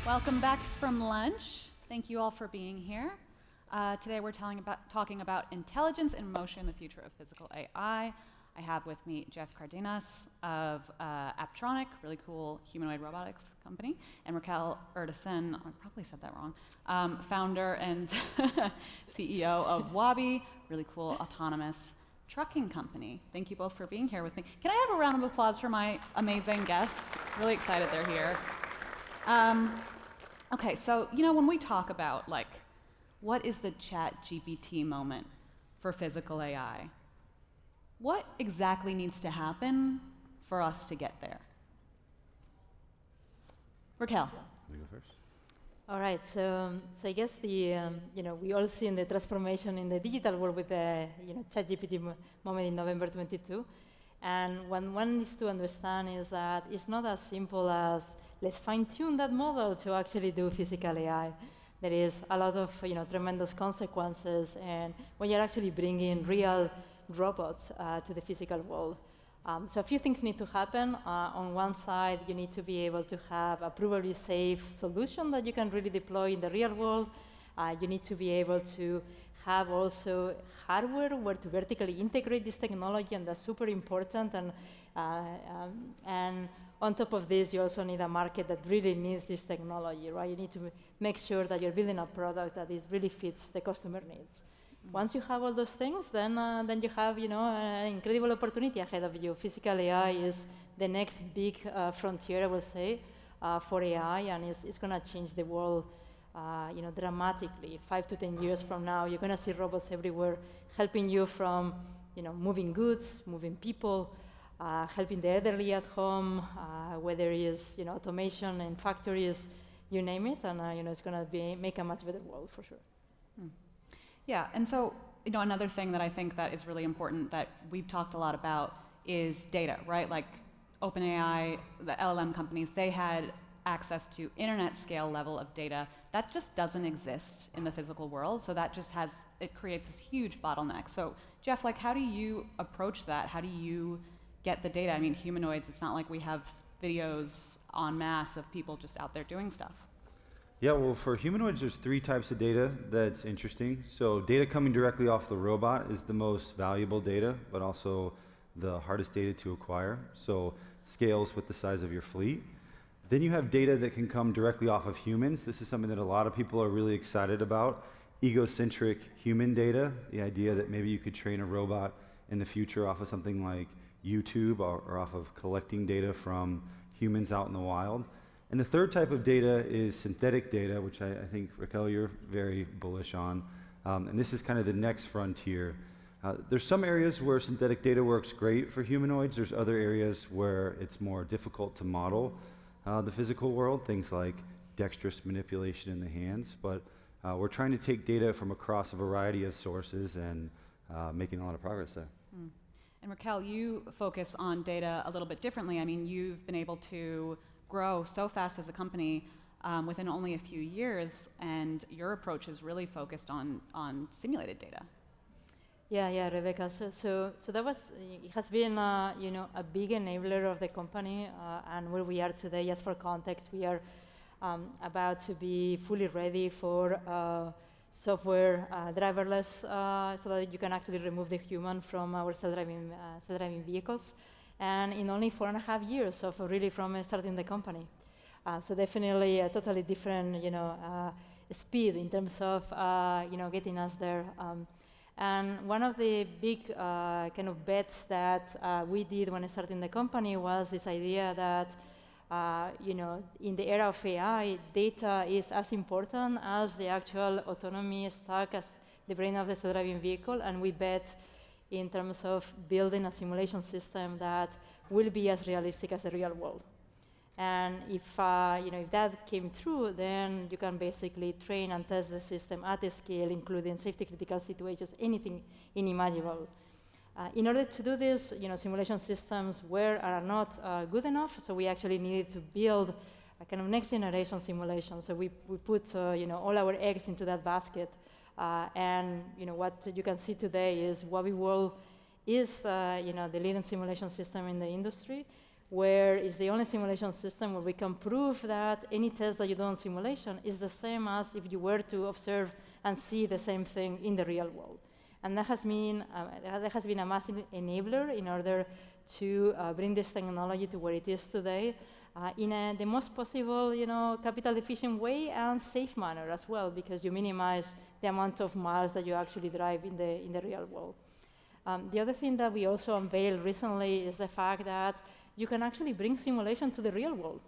Welcome back from lunch. Thank you all for being here. Today we're talking about intelligence in motion, the future of physical AI. I have with me Jeff Cardenas of Apptronik, really cool humanoid robotics company, and Raquel Urtasun, I probably said that wrong, founder and CEO of Waabi, really cool autonomous trucking company. Thank you both for being here with me. Can I have a round of applause for my amazing guests? Really excited they're here. Okay, so when we talk about what is the ChatGPT moment for physical AI, what exactly needs to happen for us to get there? Raquel. You go first. All right, so I guess we all seen the transformation in the digital world with the ChatGPT moment in November 22. And what one needs to understand is that it's not as simple as let's fine-tune that model to actually do physical AI. There is a lot of tremendous consequences, and when you're actually bringing real robots to the physical world. So a few things need to happen. On one side, you need to be able to have a provably safe solution that you can really deploy in the real world. You need to be able to have also hardware where to vertically integrate this technology, and that's super important. And on top of this, you also need a market that really needs this technology, right? You need to make sure that you're building a product that really fits the customer needs. Once you have all those things, then you have an incredible opportunity ahead of you. Physical AI is the next big frontier, I will say, for AI, and it's going to change the world dramatically. 5 to 10 years from now, you're going to see robots everywhere helping you from moving goods, moving people, helping the elderly at home, whether it is automation in factories, you name it, and it's going to make a much better world for sure. Yeah, and so another thing that I think that is really important that we've talked a lot about is data, right? Like OpenAI, the LLM companies, they had access to internet scale level of data that just doesn't exist in the physical world. So that just it creates this huge bottleneck. So Jeff, how do you approach that? How do you get the data? I mean, humanoids, it's not like we have videos en masse of people just out there doing stuff. Yeah, well, for humanoids, there's 3 types of data that's interesting. So data coming directly off the robot is the most valuable data, but also the hardest data to acquire. So scales with the size of your fleet. Then you have data that can come directly off of humans. This is something that a lot of people are really excited about. Egocentric human data, the idea that maybe you could train a robot in the future off of something like YouTube or off of collecting data from humans out in the wild. And the third type of data is synthetic data, which I think, Raquel, you're very bullish on. And this is kind of the next frontier. There's some areas where synthetic data works great for humanoids. There's other areas where it's more difficult to model the physical world, things like dexterous manipulation in the hands. But we're trying to take data from across a variety of sources and making a lot of progress there. And Raquel, you focus on data a little bit differently. I mean, you've been able to grow so fast as a company within only a few years, and your approach is really focused on simulated data. Yeah, Rebecca. So that it has been a big enabler of the company and where we are today. Just for context, we are about to be fully ready for software driverless, so that you can actually remove the human from our self-driving vehicles. And in only 4.5 years of really from starting the company. So definitely a totally different, speed in terms of, getting us there. And one of the big kind of bets that we did when starting the company was this idea that, in the era of AI, data is as important as the actual autonomy stack, as the brain of the self-driving vehicle, and we bet in terms of building a simulation system that will be as realistic as the real world. And if that came true, then you can basically train and test the system at a scale, including safety critical situations, anything inimaginable. In order to do this, simulation systems are not good enough, so we actually needed to build a kind of next generation simulation. So we put all our eggs into that basket. And what you can see today is Waabi World is the leading simulation system in the industry. where it's the only simulation system where we can prove that any test that you do in simulation is the same as if you were to observe and see the same thing in the real world. And that has been a massive enabler in order to bring this technology to where it is today in the most possible, capital efficient way and safe manner as well, because you minimize the amount of miles that you actually drive in the real world. The other thing that we also unveiled recently is the fact that you can actually bring simulation to the real world.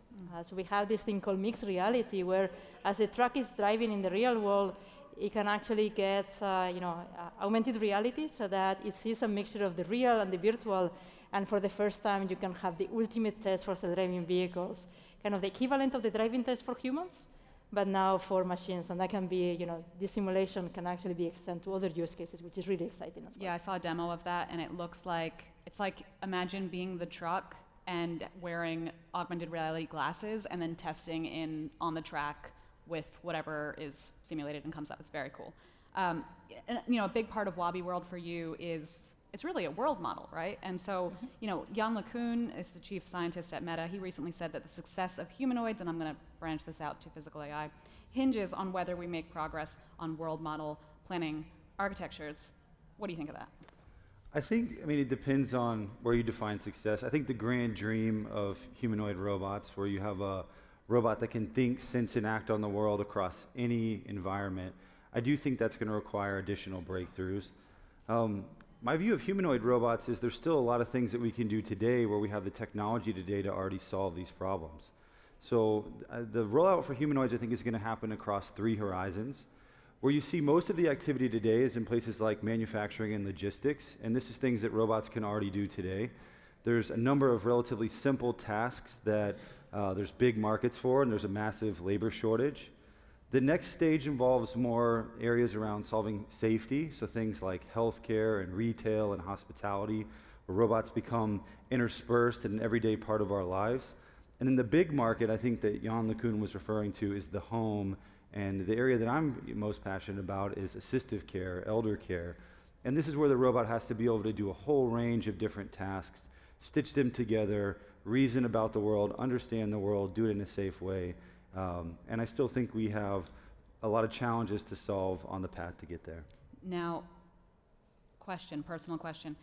So we have this thing called mixed reality, where as the truck is driving in the real world, it can actually get augmented reality so that it sees a mixture of the real and the virtual. And for the first time, you can have the ultimate test for self-driving vehicles, kind of the equivalent of the driving test for humans, but now for machines. And that can be, this simulation can actually be extended to other use cases, which is really exciting as well. Yeah, I saw a demo of that, and it looks like, it's like imagine being the truck and wearing augmented reality glasses and then testing on the track with whatever is simulated and comes up. It's very cool. And, a big part of Waabi World for you is it's really a world model, right? And so, Jan LeCun is the chief scientist at Meta. He recently said that the success of humanoids, and I'm going to branch this out to physical AI, hinges on whether we make progress on world model planning architectures. What do you think of that? It depends on where you define success. I think the grand dream of humanoid robots, where you have a robot that can think, sense, and act on the world across any environment, I do think that's going to require additional breakthroughs. My view of humanoid robots is there's still a lot of things that we can do today where we have the technology today to already solve these problems. So the rollout for humanoids, I think, is going to happen across 3 horizons. Where you see most of the activity today is in places like manufacturing and logistics, and this is things that robots can already do today. There's a number of relatively simple tasks that there's big markets for, and there's a massive labor shortage. The next stage involves more areas around solving safety, so things like healthcare and retail and hospitality, where robots become interspersed in an everyday part of our lives. And then the big market, I think, that Jan LeCun was referring to is the home, and the area that I'm most passionate about is assistive care, elder care. And this is where the robot has to be able to do a whole range of different tasks, stitch them together, reason about the world, understand the world, do it in a safe way. And I still think we have a lot of challenges to solve on the path to get there. Now, personal question,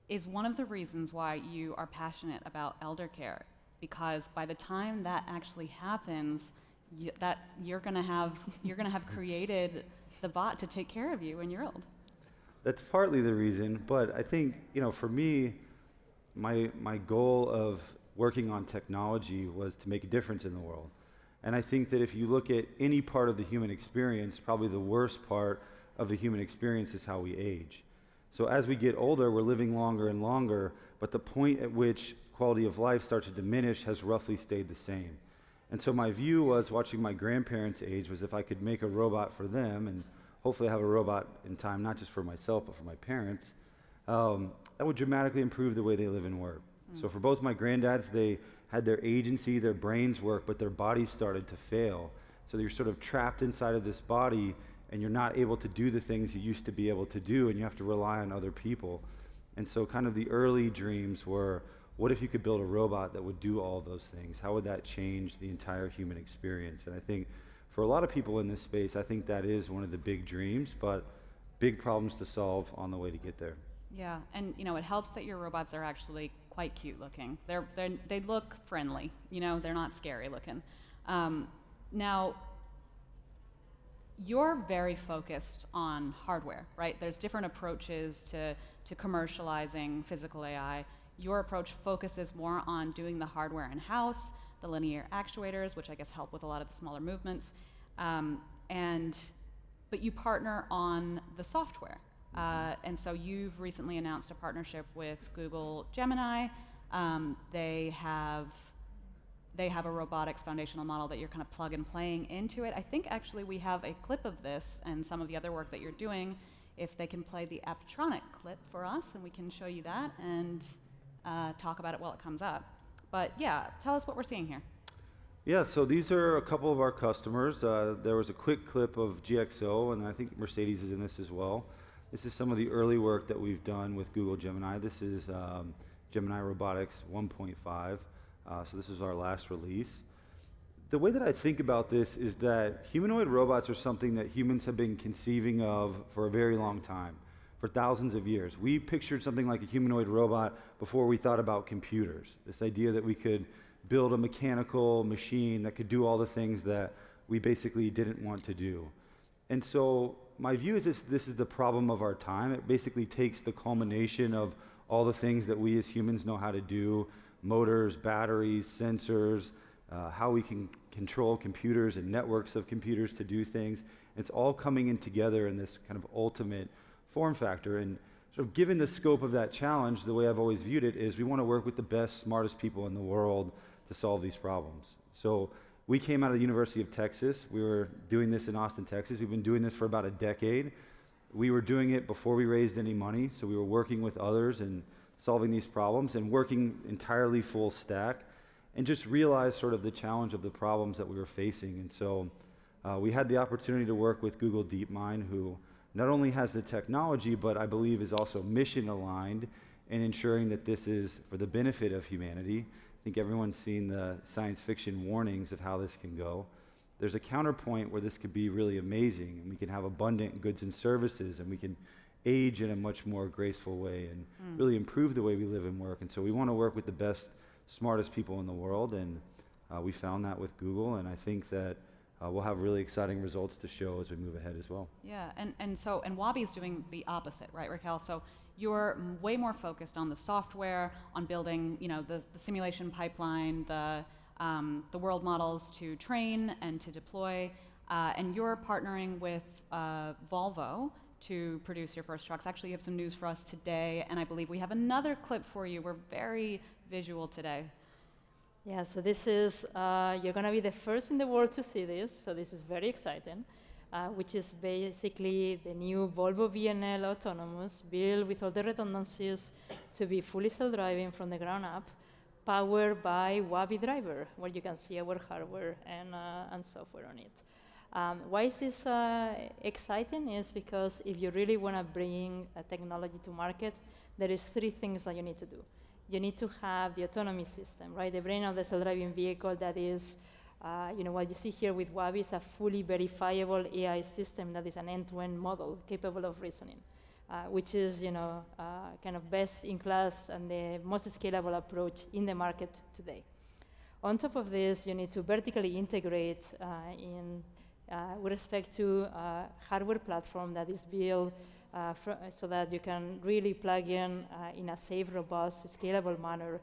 is one of the reasons why you are passionate about elder care because by the time that actually happens, you're going to have created the bot to take care of you when you're old? That's partly the reason, but I think, for me, my goal of working on technology was to make a difference in the world. And I think that if you look at any part of the human experience, probably the worst part of the human experience is how we age. So as we get older, we're living longer and longer, but the point at which quality of life starts to diminish has roughly stayed the same. And so my view was, watching my grandparents age, was if I could make a robot for them, and hopefully have a robot in time, not just for myself, but for my parents, that would dramatically improve the way they live and work. So for both my granddads, they had their agency, their brains work, but their bodies started to fail. So you're sort of trapped inside of this body, and you're not able to do the things you used to be able to do, and you have to rely on other people. And so kind of the early dreams were, what if you could build a robot that would do all those things? How would that change the entire human experience? And I think for a lot of people in this space, I think that is one of the big dreams, but big problems to solve on the way to get there. Yeah, and it helps that your robots are actually quite cute looking. They look friendly, they're not scary looking. Now, you're very focused on hardware, right? There's different approaches to commercializing physical AI. Your approach focuses more on doing the hardware in-house, the linear actuators, which I guess help with a lot of the smaller movements, but you partner on the software. And so you've recently announced a partnership with Google Gemini. They have a robotics foundational model that you're kind of plug and playing into it. I think actually we have a clip of this and some of the other work that you're doing. If they can play the Apptronik clip for us, and we can show you that and talk about it while it comes up. But yeah, tell us what we're seeing here. Yeah, so these are a couple of our customers. There was a quick clip of GXO, and I think Mercedes is in this as well. This is some of the early work that we've done with Google Gemini. This is Gemini Robotics 1.5. So this is our last release. The way that I think about this is that humanoid robots are something that humans have been conceiving of for a very long time, for thousands of years. We pictured something like a humanoid robot before we thought about computers. This idea that we could build a mechanical machine that could do all the things that we basically didn't want to do. And so my view is this is the problem of our time. It basically takes the culmination of all the things that we as humans know how to do, motors, batteries, sensors, how we can control computers and networks of computers to do things. It's all coming in together in this kind of ultimate form factor. And sort of given the scope of that challenge, the way I've always viewed it is we want to work with the best, smartest people in the world to solve these problems. So we came out of the University of Texas. We were doing this in Austin, Texas. We've been doing this for about a decade. We were doing it before we raised any money, so we were working with others and solving these problems and working entirely full stack, and just realized sort of the challenge of the problems that we were facing. And so we had the opportunity to work with Google DeepMind, who not only has the technology, but I believe is also mission aligned in ensuring that this is for the benefit of humanity. I think everyone's seen the science fiction warnings of how this can go. There's a counterpoint where this could be really amazing, and we can have abundant goods and services, and we can age in a much more graceful way and really improve the way we live and work. And so we want to work with the best, smartest people in the world, and we found that with Google, and I think that we'll have really exciting results to show as we move ahead as well. Yeah, and Waabi is doing the opposite, right, Raquel? So you're way more focused on the software, on building, the simulation pipeline, the world models to train and to deploy, and you're partnering with Volvo to produce your first trucks. Actually, you have some news for us today, and I believe we have another clip for you. We're very visual today. Yeah, so this is, you're going to be the first in the world to see this, so this is very exciting, which is basically the new Volvo VNL Autonomous, built with all the redundancies to be fully self-driving from the ground up, powered by Waabi driver, where you can see our hardware and software on it. Why is this exciting? Is because if you really want to bring a technology to market, there is 3 things that you need to do. You need to have the autonomy system, right? The brain of the self-driving vehicle that is, what you see here with Waabi is a fully verifiable AI system that is an end-to-end model capable of reasoning, which is, kind of best in class and the most scalable approach in the market today. On top of this, you need to vertically integrate with respect to hardware platform that is built so that you can really plug in a safe, robust, scalable manner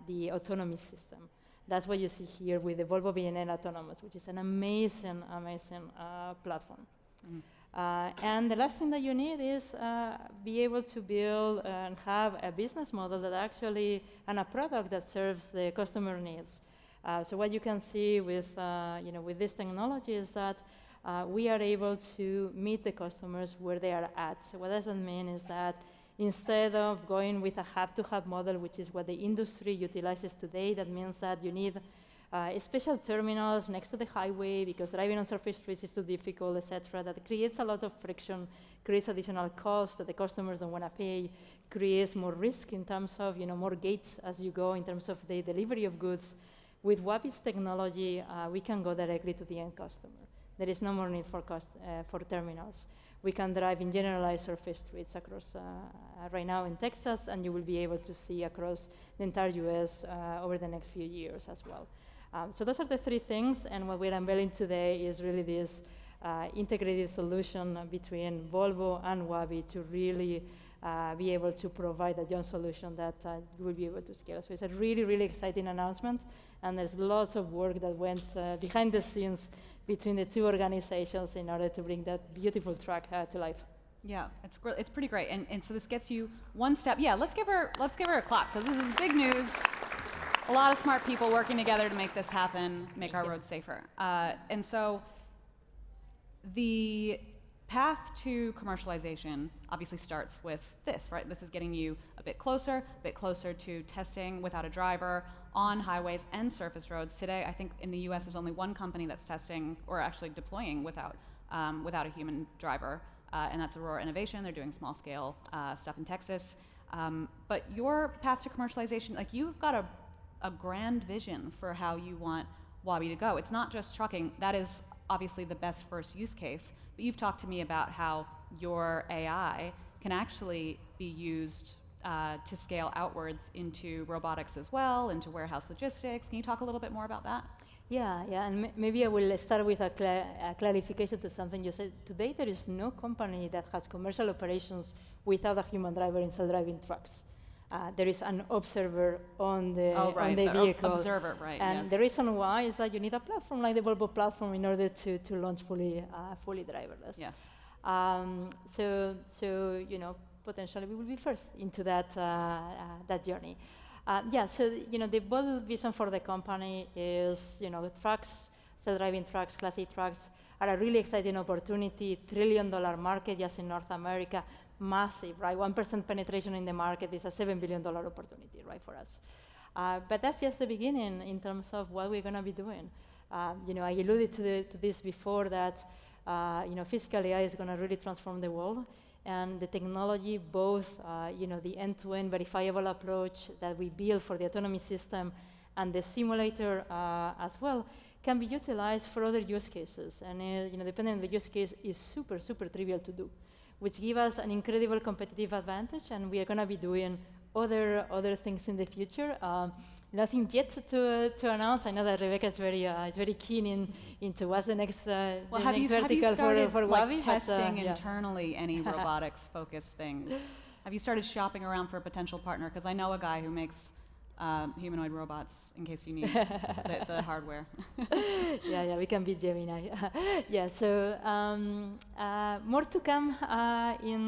the autonomy system. That's what you see here with the Volvo VNL Autonomous, which is an amazing, amazing platform. And the last thing that you need is be able to build and have a business model that actually, and a product that serves the customer needs. So what you can see with, with this technology is that we are able to meet the customers where they are at. So what does that mean is that instead of going with a have-to-have model, which is what the industry utilizes today, that means that you need special terminals next to the highway because driving on surface streets is too difficult, etc. That creates a lot of friction, creates additional costs that the customers don't want to pay, creates more risk in terms of more gates as you go in terms of the delivery of goods. With Waabi's technology, we can go directly to the end customer. There is no more need for terminals. We can drive in generalized surface streets across right now in Texas, and you will be able to see across the entire US over the next few years as well. So those are the 3 things, and what we're unveiling today is really this integrated solution between Volvo and Waabi to really be able to provide a joint solution that you will be able to scale. So it's a really, really exciting announcement, and there's lots of work that went behind the scenes between the 2 organizations in order to bring that beautiful truck to life. Yeah, it's pretty great, and so this gets you one step. Yeah, let's give her a clap because this is big news. A lot of smart people working together to make this happen, make our roads safer. And so the path to commercialization obviously starts with this, right? This is getting you a bit closer to testing without a driver on highways and surface roads. Today, I think in the US, there's only 1 company that's testing or actually deploying without a human driver, and that's Aurora Innovation. They're doing small scale stuff in Texas. But your path to commercialization, like you've got a a grand vision for how you want Waabi to go. It's not just trucking. That is obviously the best first use case, but you've talked to me about how your AI can actually be used to scale outwards into robotics as well, into warehouse logistics. Can you talk a little bit more about that? Yeah, and maybe I will start with a clarification to something you said. Today, there is no company that has commercial operations without a human driver in self-driving trucks. There is an observer on the, on the vehicle. Observer, right, and yes. the reason why is that you need a platform like the Volvo platform in order to launch fully driverless. Yes. So you know, potentially we will be first into that that journey. Yeah, so you know, the bold vision for the company is, you know, trucks, self-driving trucks, Class 8 trucks are a really exciting opportunity, $1 trillion market just in North America, massive, right? 1% penetration in the market is a $7 billion opportunity, right, for us. But that's just the beginning in terms of what we're going to be doing. You know, I alluded to this before that, you know, physical AI is going to really transform the world. And the technology, both, you know, the end-to-end verifiable approach that we build for the autonomy system and the simulator as well, can be utilized for other use cases. And, you know, depending on the use case, is super, super trivial to do, which give us an incredible competitive advantage. And we are going to be doing other things in the future. Nothing yet to announce. I know that Rebecca is very keen into what's the next vertical for Waabi. Like, testing internally any robotics-focused things? Have you started shopping around for a potential partner? Because I know a guy who makes humanoid robots in case you need the hardware. Yeah, we can beat Gemini. Yeah, so more to come in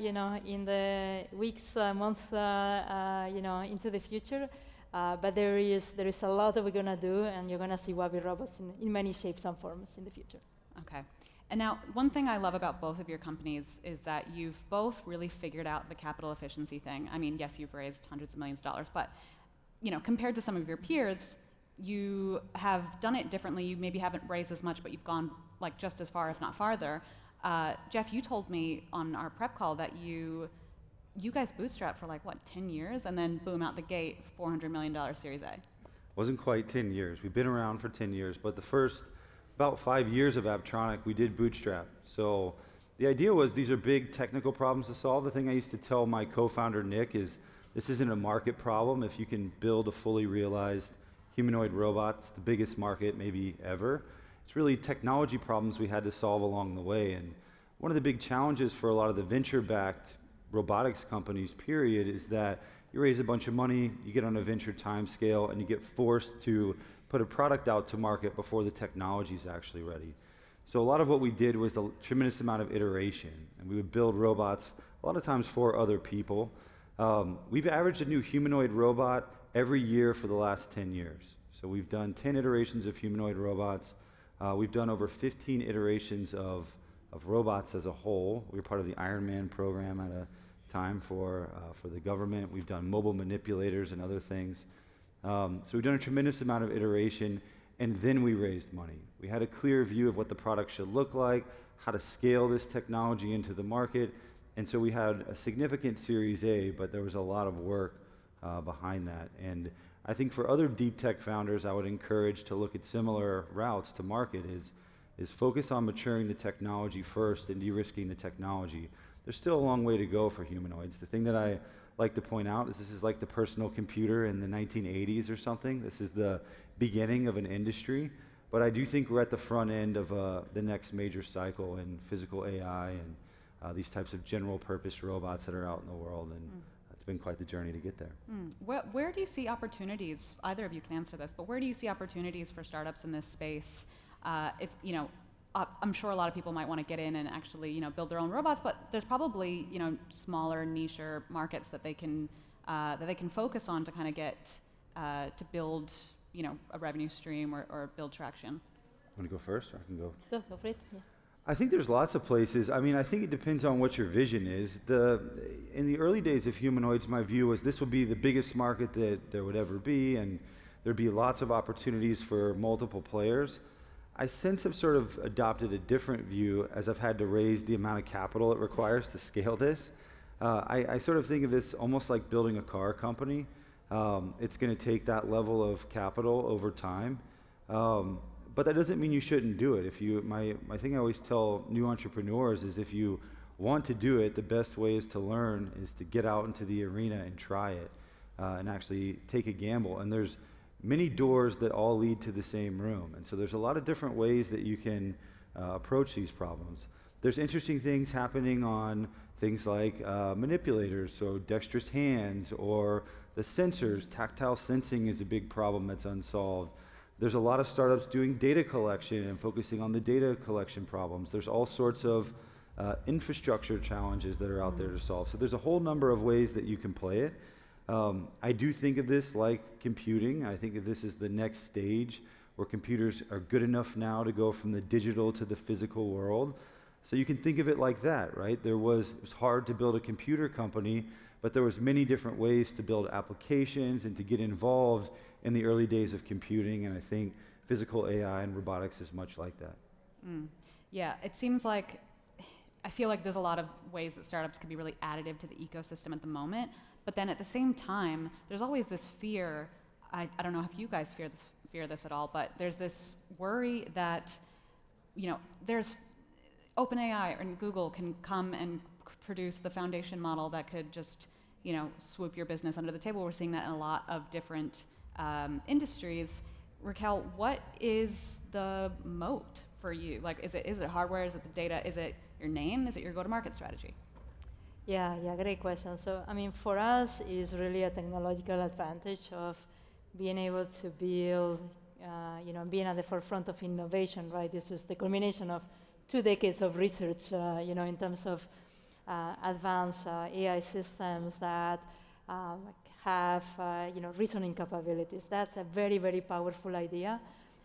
you know, in the weeks, months, you know, into the future. But there is a lot that we're gonna do, and you're gonna see Waabi robots in many shapes and forms in the future. Okay. And now, one thing I love about both of your companies is that you've both really figured out the capital efficiency thing. I mean, yes, you've raised hundreds of millions of dollars, but you know, compared to some of your peers, you have done it differently. You maybe haven't raised as much, but you've gone like just as far, if not farther. Jeff, you told me on our prep call that you guys bootstrapped for like, what, 10 years? And then boom, out the gate, $400 million Series A. Wasn't quite 10 years. We've been around for 10 years, but the first about 5 years of Apptronik, we did bootstrap. So the idea was these are big technical problems to solve. The thing I used to tell my co-founder, Nick, is this isn't a market problem. If you can build a fully realized humanoid robot, it's the biggest market maybe ever. It's really technology problems we had to solve along the way. And one of the big challenges for a lot of the venture-backed robotics companies, period, is that you raise a bunch of money, you get on a venture time scale, and you get forced to put a product out to market before the technology is actually ready. So a lot of what we did was a tremendous amount of iteration, and we would build robots a lot of times for other people. We've averaged a new humanoid robot every year for the last 10 years. So we've done 10 iterations of humanoid robots. We've done over 15 iterations of robots as a whole. We were part of the Iron Man program at a time for the government. We've done mobile manipulators and other things. So we've done a tremendous amount of iteration, and then we raised money. We had a clear view of what the product should look like, how to scale this technology into the market, and so we had a significant Series A, but there was a lot of work behind that. And I think for other deep tech founders, I would encourage to look at similar routes to market is focus on maturing the technology first and de-risking the technology. There's still a long way to go for humanoids. The thing that I like to point out is this is like the personal computer in the 1980s or something. This is the beginning of an industry, but I do think we're at the front end of the next major cycle in physical AI and these types of general purpose robots that are out in the world, and it's been quite the journey to get there. Where do you see opportunities, either of you can answer this, but where do you see opportunities for startups in this space? It's, you know, I'm sure a lot of people might want to get in and actually, you know, build their own robots, but there's probably, you know, smaller niche markets that they can focus on to kind of get to build, you know, a revenue stream or build traction. Want to go first, or I can go? Go for it. Yeah. I think there's lots of places. I mean, I think it depends on what your vision is. In the early days of humanoids, my view was this would be the biggest market that there would ever be, and there'd be lots of opportunities for multiple players. I since have sort of adopted a different view as I've had to raise the amount of capital it requires to scale this. I sort of think of this almost like building a car company. It's going to take that level of capital over time. But that doesn't mean you shouldn't do it. My thing I always tell new entrepreneurs is if you want to do it, the best way is to learn, is to get out into the arena and try it, and actually take a gamble. And there's many doors that all lead to the same room. And so there's a lot of different ways that you can approach these problems. There's interesting things happening on things like manipulators, so dexterous hands, or the sensors. Tactile sensing is a big problem that's unsolved. There's a lot of startups doing data collection and focusing on the data collection problems. There's all sorts of infrastructure challenges that are out there to solve. So there's a whole number of ways that you can play it. I do think of this like computing. I think of this as the next stage where computers are good enough now to go from the digital to the physical world. So you can think of it like that, right? It was hard to build a computer company, but there was many different ways to build applications and to get involved in the early days of computing, and I think physical AI and robotics is much like that. Yeah, it seems like, I feel like there's a lot of ways that startups can be really additive to the ecosystem at the moment, but then at the same time, there's always this fear, I don't know if you guys fear this at all, but there's this worry that, there's OpenAI and Google can come and produce the foundation model that could just, swoop your business under the table. We're seeing that in a lot of different industries. Raquel, what is the moat for you? Like, is it hardware? Is it the data? Is it your name? Is it your go-to-market strategy? Yeah, great question. So, for us, it's really a technological advantage of being able to build, being at the forefront of innovation, right? This is the culmination of 2 decades of research, in terms of advanced AI systems that have, reasoning capabilities. That's a very, very powerful idea.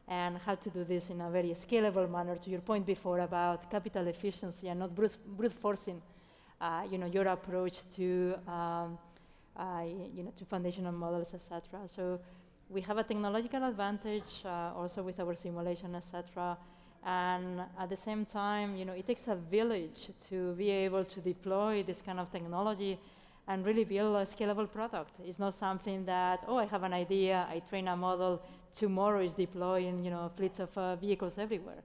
And how to do this in a very scalable manner, to your point before about capital efficiency and not brute forcing, your approach to, to foundational models, etc. So we have a technological advantage also with our simulation, etc. And at the same time, it takes a village to be able to deploy this kind of technology and really build a scalable product. It's not something that, I have an idea, I train a model, tomorrow is deploying, fleets of vehicles everywhere.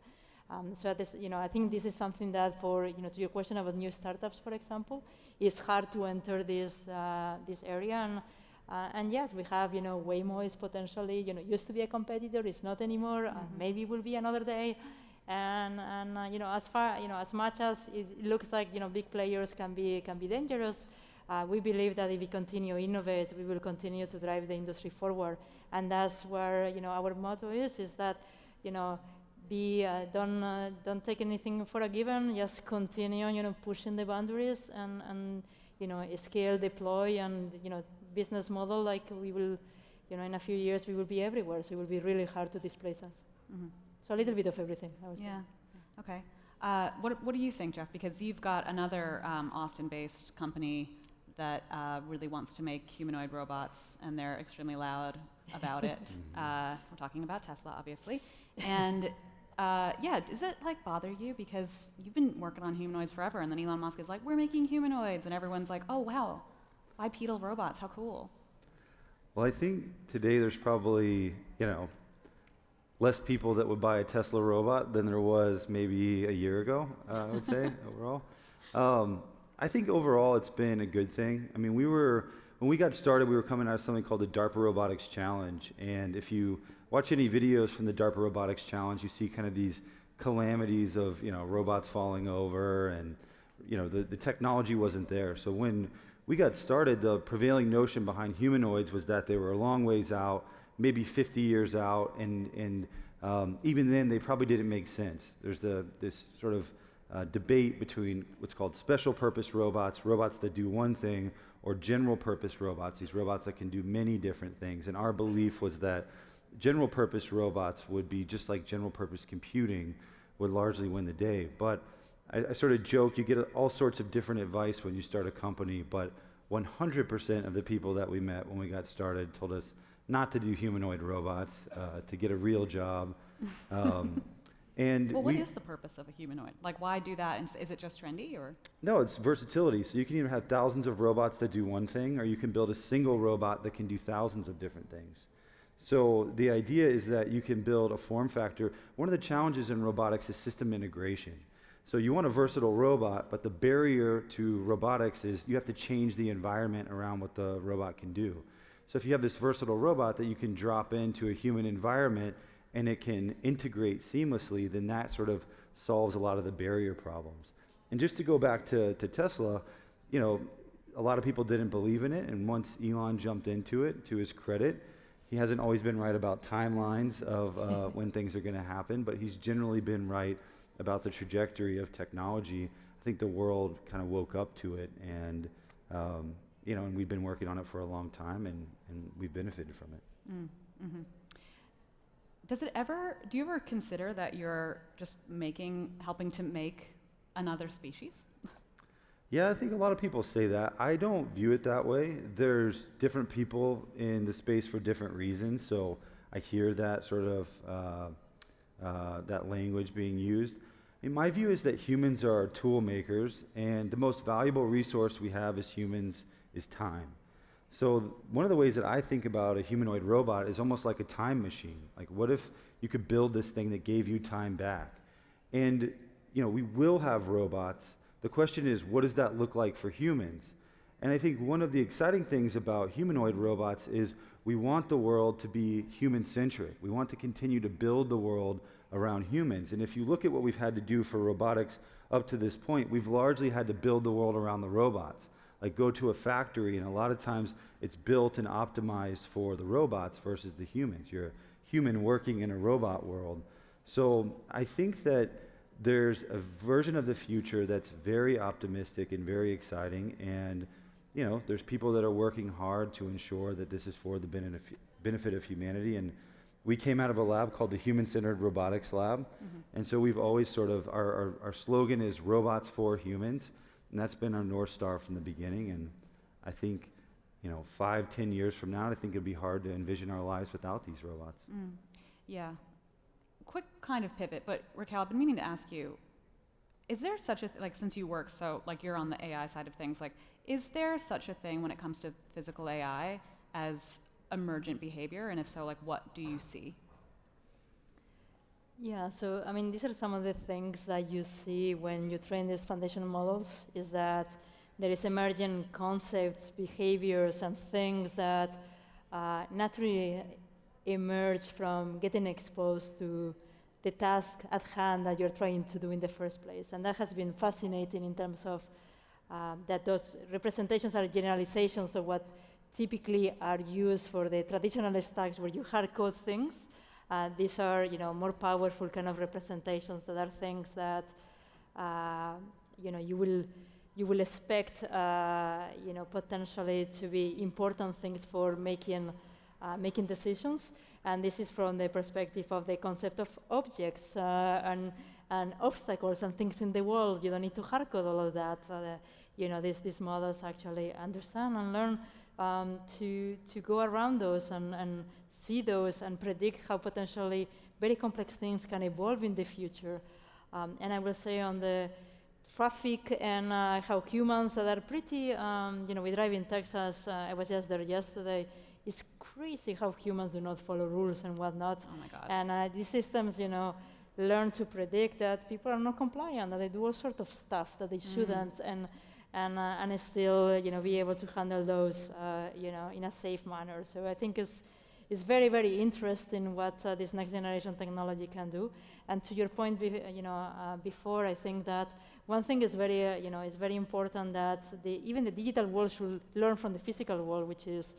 So this, I think this is something that for, to your question about new startups, for example, it's hard to enter this area. And yes, we have, Waymo is potentially, used to be a competitor, it's not anymore, maybe will be another day. And as much as it looks like, big players can be dangerous, we believe that if we continue to innovate, we will continue to drive the industry forward. And that's where, our motto is that, don't take anything for a given, just continue, pushing the boundaries and scale, deploy, and, business model, like we will, in a few years, we will be everywhere. So it will be really hard to displace us. So a little bit of everything, I would say. Yeah, okay. What do you think, Jeff? Because you've got another Austin-based company that really wants to make humanoid robots, and they're extremely loud about it. We're talking about Tesla, obviously. And does it bother you? Because you've been working on humanoids forever, and then Elon Musk is like, we're making humanoids, and everyone's like, oh wow, bipedal robots, how cool. Well, I think today there's probably, less people that would buy a Tesla robot than there was maybe a year ago, I would say, overall. I think overall it's been a good thing. I mean, when we got started, we were coming out of something called the DARPA Robotics Challenge. And if you watch any videos from the DARPA Robotics Challenge, you see kind of these calamities of, robots falling over, and, the technology wasn't there. So when we got started, the prevailing notion behind humanoids was that they were a long ways out, maybe 50 years out, and even then they probably didn't make sense. There's this sort of debate between what's called special purpose robots that do one thing, or general purpose robots, these robots that can do many different things. And our belief was that general purpose robots would be just like general purpose computing would largely win the day. But I sort of joke, you get all sorts of different advice when you start a company, but 100% of the people that we met when we got started told us not to do humanoid robots, to get a real job. And Well, what is the purpose of a humanoid? Like, why do that? And is it just trendy, or? No, it's versatility. So you can either have thousands of robots that do one thing, or you can build a single robot that can do thousands of different things. So the idea is that you can build a form factor. One of the challenges in robotics is system integration. So you want a versatile robot, but the barrier to robotics is you have to change the environment around what the robot can do. So if you have this versatile robot that you can drop into a human environment and it can integrate seamlessly, then that sort of solves a lot of the barrier problems. And just to go back to Tesla, you know, a lot of people didn't believe in it, and once Elon jumped into it, to his credit, he hasn't always been right about timelines of when things are going to happen, but he's generally been right about the trajectory of technology. I think the world kind of woke up to it, and you know, and we've been working on it for a long time, and we've benefited from it. Mm-hmm. Do you ever consider that you're just helping to make another species? Yeah, I think a lot of people say that. I don't view it that way. There's different people in the space for different reasons, so I hear that sort of that language being used. And my view is that humans are tool makers, and the most valuable resource we have as humans is time. So one of the ways that I think about a humanoid robot is almost like a time machine. Like, what if you could build this thing that gave you time back? And you know, we will have robots. The question is, what does that look like for humans? And I think one of the exciting things about humanoid robots is we want the world to be human-centric. We want to continue to build the world around humans. And if you look at what we've had to do for robotics up to this point, we've largely had to build the world around the robots. Like, go to a factory, and a lot of times it's built and optimized for the robots versus the humans. You're a human working in a robot world. So I think that there's a version of the future that's very optimistic and very exciting, and you know, there's people that are working hard to ensure that this is for the benefit of humanity. And we came out of a lab called the Human-Centered Robotics Lab, and so we've always sort of, our slogan is robots for humans, and that's been our North Star from the beginning. And I think, you know, 5-10 years from now, I think it'd be hard to envision our lives without these robots. Yeah. Quick kind of pivot, but Raquel, I've been meaning to ask you, is there such a, like, since you work so, like, you're on the AI side of things, like, is there such a thing when it comes to physical AI as emergent behavior? And if so, like, what do you see? Yeah, so I mean, these are some of the things that you see when you train these foundational models, is that there is emergent concepts, behaviors, and things that naturally emerge from getting exposed to the task at hand that you're trying to do in the first place. And that has been fascinating in terms of that those representations are generalizations of what typically are used for the traditional stacks where you hard code things. These are, you know, more powerful kind of representations that are things that, you know, you will expect, you know, potentially to be important things for making decisions. And this is from the perspective of the concept of objects and obstacles and things in the world. You don't need to hard code all of that. You know, these models actually understand and learn to go around those and see those and predict how potentially very complex things can evolve in the future. And I will say on the traffic and how humans that are pretty, you know, we drive in Texas, I was just there yesterday. It's crazy how humans do not follow rules and whatnot. Oh my God. And these systems, you know, learn to predict that people are not compliant, that they do all sorts of stuff that they shouldn't, and still, you know, be able to handle those, you know, in a safe manner. So I think it's very, very interesting what this next generation technology can do. And to your point, you know, before, I think that one thing is very, you know, is very important that even the digital world should learn from the physical world, which is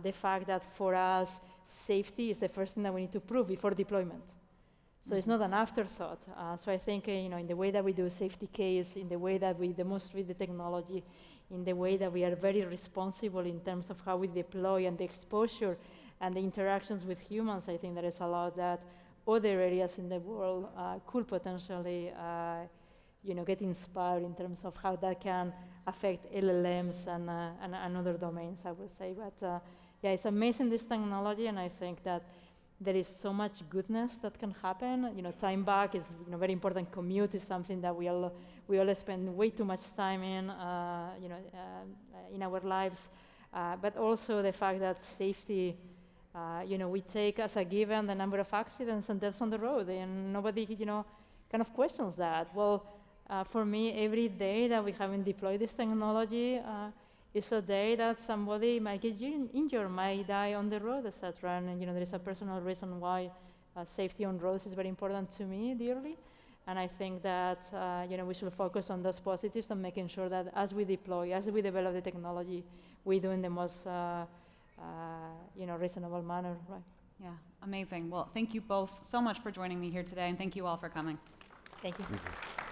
the fact that for us, safety is the first thing that we need to prove before deployment. So it's not an afterthought. So I think, you know, in the way that we do a safety case, in the way that we demonstrate the technology, in the way that we are very responsible in terms of how we deploy and the exposure and the interactions with humans, I think there is a lot that other areas in the world could potentially, you know, get inspired in terms of how that can affect LLMs and other domains, I would say. But yeah, it's amazing, this technology, and I think that there is so much goodness that can happen. Time back is very important. Commute is something that we all spend way too much time in, in our lives. But also the fact that safety, we take as a given the number of accidents and deaths on the road, and nobody, kind of questions that. Well, for me, every day that we haven't deployed this technology is a day that somebody might get injured, might die on the road, etc. And there is a personal reason why safety on roads is very important to me dearly. And I think that we should focus on those positives and making sure that as we deploy, as we develop the technology, we do in the most reasonable manner, right? Yeah, amazing. Well, thank you both so much for joining me here today, and thank you all for coming. Thank you. Thank you.